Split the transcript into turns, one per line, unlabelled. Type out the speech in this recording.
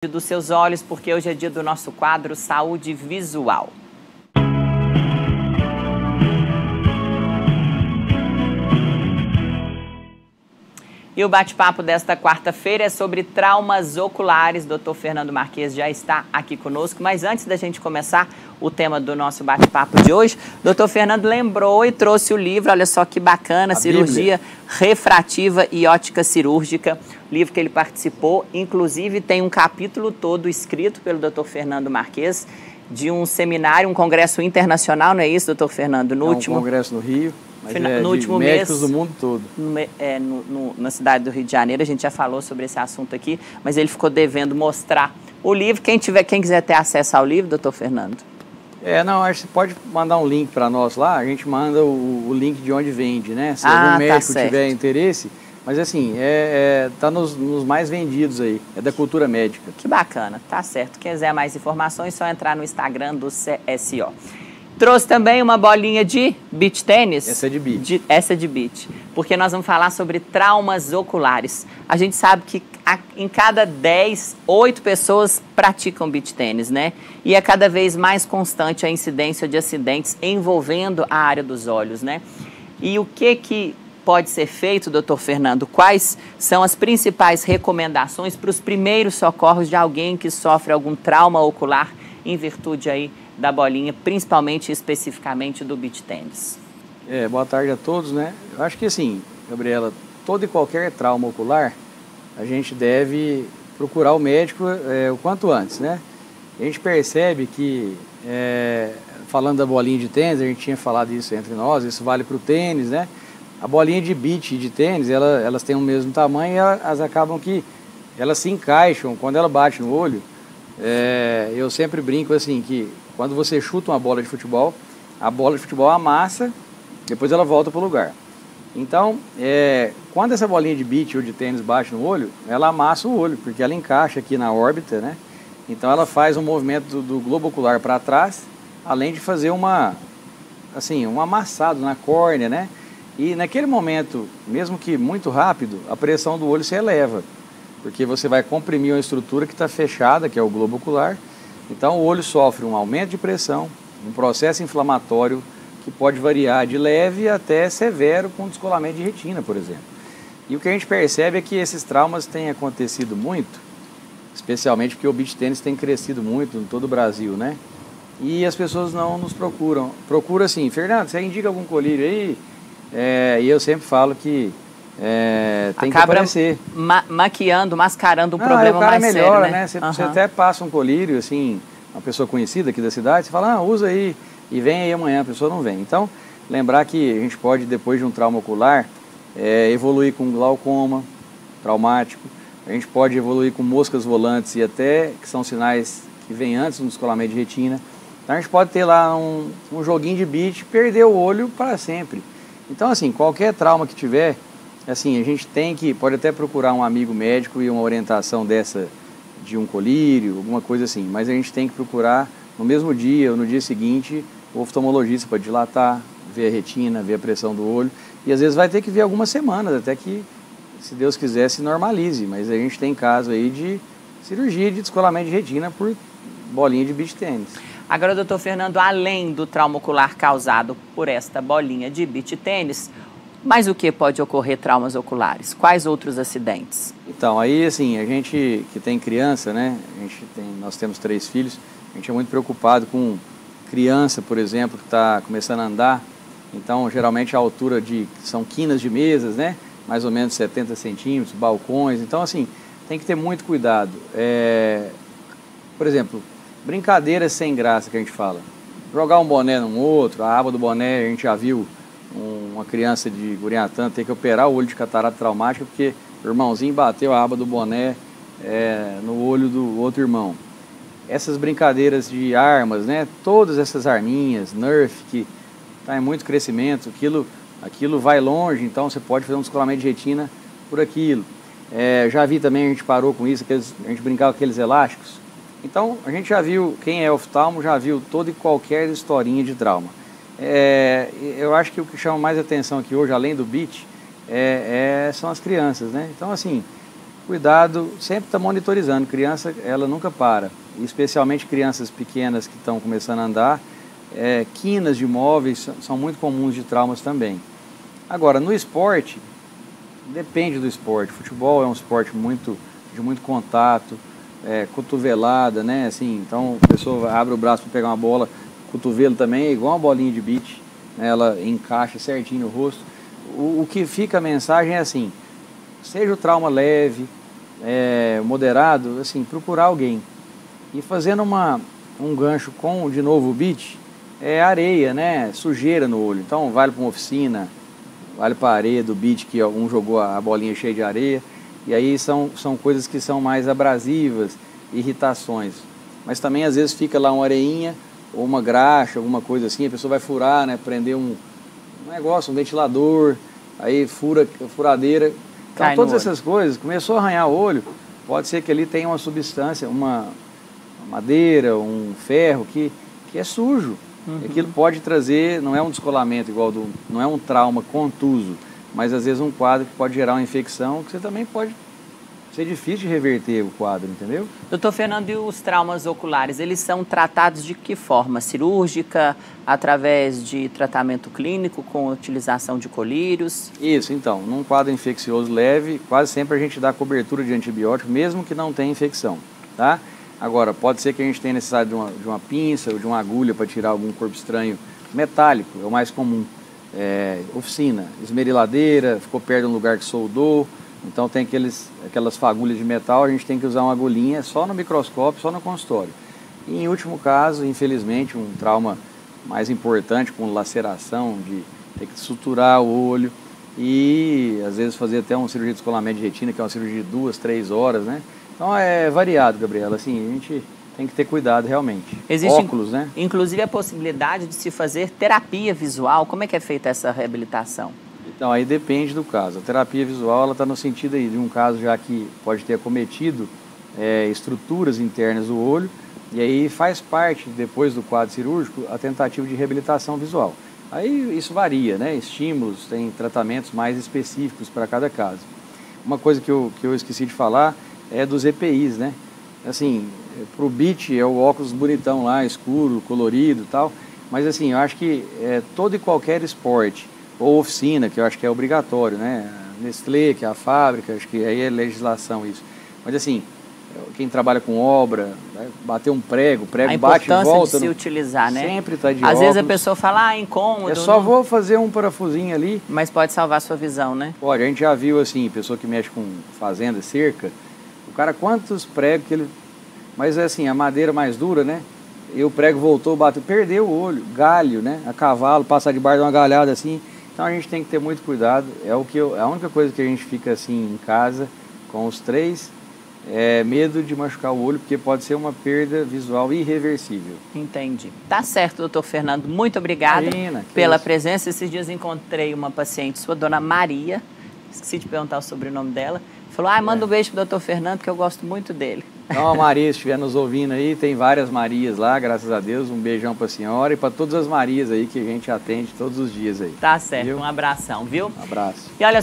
dos seus olhos, porque hoje é dia do nosso quadro Saúde Visual. E o bate-papo desta quarta-feira é sobre traumas oculares. Dr. Fernando Marques já está aqui conosco, mas antes da gente começar o tema do nosso bate-papo de hoje, Dr. Fernando lembrou e trouxe o livro, olha só que bacana, Cirurgia Refrativa e Ótica Cirúrgica, livro que ele participou, inclusive tem um capítulo todo escrito pelo Dr. Fernando Marques, de um seminário, um congresso internacional, não é isso, Dr. Fernando? No último
congresso no Rio. Mas
no último
médicos
mês,
do mundo todo.
Na cidade do Rio de Janeiro, a gente já falou sobre esse assunto aqui, mas ele ficou devendo mostrar o livro. Quem quiser ter acesso ao livro, doutor Fernando?
Acho que você pode mandar um link para nós lá, a gente manda o link de onde vende, né? Se algum médico tiver interesse, mas assim, tá nos mais vendidos aí, é da cultura médica.
Que bacana, tá certo. Quem quiser mais informações, é só entrar no Instagram do CSO. Trouxe também uma bolinha de beach tênis.
Essa é de beach.
Essa é de beach, porque nós vamos falar sobre traumas oculares. A gente sabe que em cada 10, 8 pessoas praticam beach tênis, né? E é cada vez mais constante a incidência de acidentes envolvendo a área dos olhos, né? E o que pode ser feito, doutor Fernando? Quais são as principais recomendações para os primeiros socorros de alguém que sofre algum trauma ocular em virtude aí da bolinha, principalmente e especificamente do beach tênis?
Boa tarde a todos, né? Eu acho que assim, Gabriela, todo e qualquer trauma ocular, a gente deve procurar o médico o quanto antes, né? A gente percebe que, falando da bolinha de tênis, a gente tinha falado isso entre nós, isso vale para o tênis, né? A bolinha de beach e de tênis, elas têm o mesmo tamanho e elas acabam que elas se encaixam quando ela bate no olho. Eu sempre brinco assim que quando você chuta uma bola de futebol, a bola de futebol amassa, depois ela volta para o lugar. Então, quando essa bolinha de beach ou de tênis bate no olho, ela amassa o olho, porque ela encaixa aqui na órbita, né? Então ela faz um movimento do globo ocular para trás, além de fazer um amassado na córnea, né? E naquele momento, mesmo que muito rápido, a pressão do olho se eleva, porque você vai comprimir uma estrutura que está fechada, que é o globo ocular. Então o olho sofre um aumento de pressão, um processo inflamatório que pode variar de leve até severo, com descolamento de retina, por exemplo. E o que a gente percebe é que esses traumas têm acontecido muito, especialmente porque o beach tênis tem crescido muito em todo o Brasil, né? E as pessoas não nos procuram. Procura assim, Fernando, você indica algum colírio aí? E eu sempre falo que tem que aparecer.
Mascarando um problema
o cara
mais
melhora,
sério, né?
Você até passa um colírio, assim, uma pessoa conhecida aqui da cidade, você fala, usa aí, e vem aí amanhã, a pessoa não vem. Então, lembrar que a gente pode, depois de um trauma ocular, evoluir com glaucoma traumático, a gente pode evoluir com moscas volantes e até, que são sinais que vêm antes do descolamento de retina. Então, a gente pode ter lá um joguinho de beach, perder o olho para sempre. Então, assim, qualquer trauma que tiver, assim, a gente pode até procurar um amigo médico e uma orientação dessa de um colírio, alguma coisa assim, mas a gente tem que procurar no mesmo dia ou no dia seguinte o oftalmologista para dilatar, ver a retina, ver a pressão do olho, e às vezes vai ter que ver algumas semanas até que, se Deus quiser, se normalize, mas a gente tem caso aí de cirurgia de descolamento de retina por bolinha de beach tênis.
Agora, doutor Fernando, além do trauma ocular causado por esta bolinha de beach tênis, mas o que pode ocorrer traumas oculares? Quais outros acidentes?
Então, aí assim, a gente que tem criança, né? Nós temos 3 filhos, a gente é muito preocupado com criança, por exemplo, que está começando a andar. Então, geralmente a altura são quinas de mesas, né? Mais ou menos 70 centímetros, balcões. Então, assim, tem que ter muito cuidado. Por exemplo, brincadeiras sem graça que a gente fala. Jogar um boné num outro, a aba do boné, a gente já viu uma criança de Gurinhatã ter que operar o olho de catarata traumática porque o irmãozinho bateu a aba do boné no olho do outro irmão. Essas brincadeiras de armas, né? Todas essas arminhas, Nerf, que está em muito crescimento, aquilo vai longe, então você pode fazer um descolamento de retina por aquilo. Já vi também, a gente parou com isso, a gente brincava com aqueles elásticos. Então, a gente já viu, quem é oftalmo já viu toda e qualquer historinha de trauma. Eu acho que o que chama mais atenção aqui hoje, além do beach, são as crianças, né? Então, assim, cuidado, sempre está monitorizando. Criança, ela nunca para, especialmente crianças pequenas que estão começando a andar. Quinas de móveis são muito comuns de traumas também. Agora, no esporte, depende do esporte. Futebol é um esporte de muito contato, cotovelada, né? Assim, então a pessoa abre o braço para pegar uma bola, cotovelo também é igual uma bolinha de beach, né? Ela encaixa certinho no rosto. O que fica a mensagem é assim, seja o trauma leve, moderado, assim, procurar alguém. E fazendo um gancho com, de novo, o beach, areia, né? Sujeira no olho. Então vale para uma oficina, vale para a areia do beach, que um jogou a bolinha cheia de areia. E aí são coisas que são mais abrasivas, irritações. Mas também às vezes fica lá uma areinha ou uma graxa, alguma coisa assim, a pessoa vai furar, né? Prender um negócio, um ventilador, aí fura a furadeira. Então todas essas coisas, começou a arranhar o olho, pode ser que ali tenha uma substância, uma madeira, um ferro que é sujo. Uhum. Aquilo pode trazer, não é um descolamento igual não é um trauma contuso, mas às vezes um quadro que pode gerar uma infecção, que você também pode ser difícil de reverter o quadro, entendeu?
Doutor Fernando, e os traumas oculares, eles são tratados de que forma? Cirúrgica, através de tratamento clínico, com utilização de colírios?
Isso, então, num quadro infeccioso leve, quase sempre a gente dá cobertura de antibiótico, mesmo que não tenha infecção, tá? Agora, pode ser que a gente tenha necessidade de uma pinça ou de uma agulha para tirar algum corpo estranho metálico, é o mais comum. Oficina, esmeriladeira, ficou perto de um lugar que soldou, então tem aquelas fagulhas de metal, a gente tem que usar uma agulhinha só no microscópio, só no consultório. E em último caso, infelizmente, um trauma mais importante, com laceração, de ter que suturar o olho e às vezes fazer até uma cirurgia de descolamento de retina, que é uma cirurgia de 2, 3 horas, né? Então é variado, Gabriela, assim, a gente tem que ter cuidado realmente.
Existe,
óculos, né?
Inclusive a possibilidade de se fazer terapia visual. Como é que é feita essa reabilitação?
Então, aí depende do caso. A terapia visual, ela está no sentido aí de um caso já que pode ter acometido estruturas internas do olho, e aí faz parte, depois do quadro cirúrgico, a tentativa de reabilitação visual. Aí isso varia, né? Estímulos, tem tratamentos mais específicos para cada caso. Uma coisa que eu esqueci de falar é dos EPIs, né? Assim, para o beach é o óculos bonitão lá, escuro, colorido e tal, mas assim, eu acho que todo e qualquer esporte, ou oficina, que eu acho que é obrigatório, né? Nestlé, que é a fábrica, acho que aí é legislação isso. Mas assim, quem trabalha com obra, né? Bater um prego bate e volta.
A importância de se utilizar, né?
Sempre está de
Às
óculos.
vezes a pessoa fala, incômodo.
Vou fazer um parafusinho ali.
Mas pode salvar a sua visão, né?
Pode, a gente já viu assim, pessoa que mexe com fazenda, cerca, o cara, quantos pregos que ele... Mas assim, a madeira mais dura, né? E o prego voltou, bateu, perdeu o olho, galho, né? A cavalo, passar debaixo de uma galhada assim. Então a gente tem que ter muito cuidado. A única coisa que a gente fica assim em casa com os três é medo de machucar o olho, porque pode ser uma perda visual irreversível.
Entendi. Tá certo, doutor Fernando. Muito obrigada pela presença. Esses dias encontrei uma paciente sua, dona Maria. Esqueci de perguntar o sobrenome dela. Falou, manda um beijo pro doutor Fernando, que eu gosto muito dele.
Então, a Maria, se estiver nos ouvindo aí, tem várias Marias lá, graças a Deus. Um beijão para a senhora e para todas as Marias aí que a gente atende todos os dias aí.
Tá certo, viu? Um abração, viu?
Um abraço.
E olha